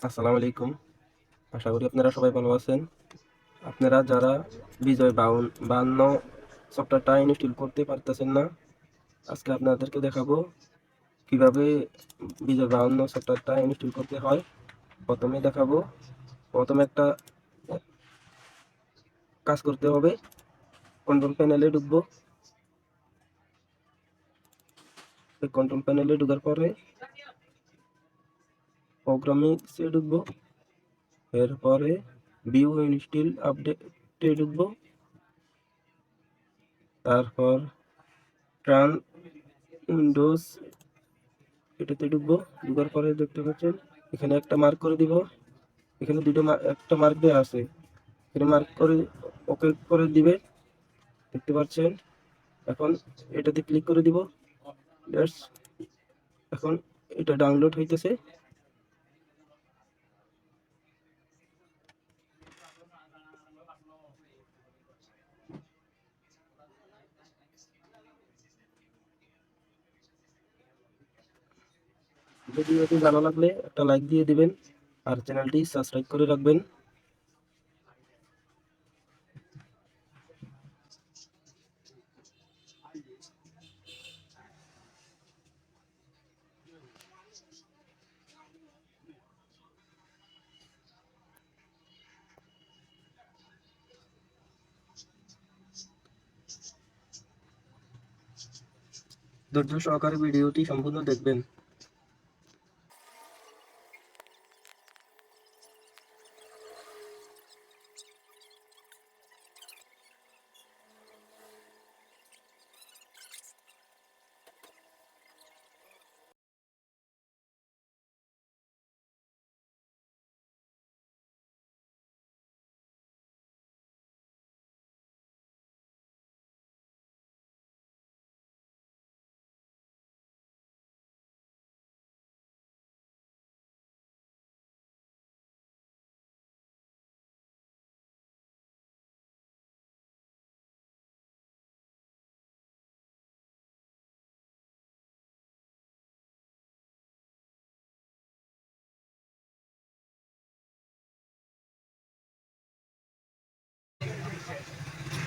আসসালামু আলাইকুম। আশা করি আপনারা সবাই ভালো আছেন। আপনারা যারা বিজয় বায়ান্ন সফটওয়্যারটা ইনস্টল করতে পারতেছেন না, আজকে আপনাদেরকে দেখাবো কিভাবে বিজয় বায়ান্ন সফটওয়্যারটা ইনস্টল করতে হয়। প্রথমে একটা কাজ করতে হবে। কন্ট্রোল প্যানেলে ঢুকবো। কন্ট্রোল প্যানেলে ঢোকার পরে প্রোগ্রামিংসে ঢুকবো। এরপরে ভিউ ইনস্টল আপডেটে ঢুকবো। তারপর রান উইন্ডোজ এটাতে ঢুকবো। ঢুকার পরে দেখতে পাচ্ছেন এখানে একটা মার্ক করে দিব। এখানে একটা মার্ক দেওয়া আছে, এখানে মার্ক করে ওকে করে দিবে। দেখতে পাচ্ছেন এখন এটাতে ক্লিক করে দিব। এখন এটা ডাউনলোড হইতেছে। ভিডিওটি ভালো লাগলে একটা লাইক দিয়ে দিবেন আর চ্যানেলটি সাবস্ক্রাইব করে রাখবেন। ধৈর্য সহকারে ভিডিওটি সম্পূর্ণ দেখবেন।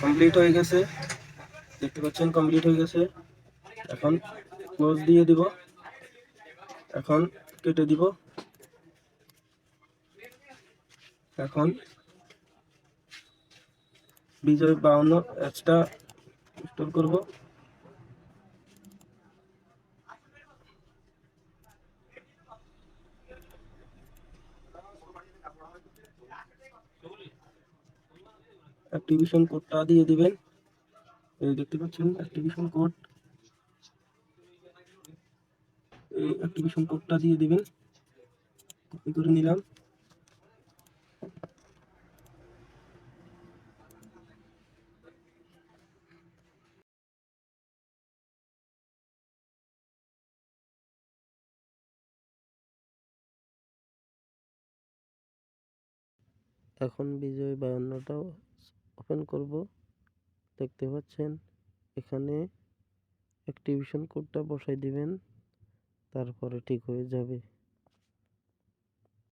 কমপ্লিট হয়ে গেছে, দেখতে পাচ্ছেন কমপ্লিট হয়ে গেছে। এখন ক্লোজ দিয়ে দিব। এখন কেটে দিব। এখন বিজয় বায়ান্ন অ্যাপসটা ইনস্টল করব। অ্যাক্টিভেশন কোডটা দিয়ে দিবেন। এই দেখতে পাচ্ছেন অ্যাক্টিভেশন কোড, এই অ্যাক্টিভেশন কোডটা দিয়ে দিবেন। কপি করে নিলাম। এখন বিজয় বায়ান্নটাও ওপেন করব। দেখতে পাচ্ছেন এখানে অ্যাক্টিভেশন কোডটা বসাই দিবেন, তারপরে ঠিক হয়ে যাবে।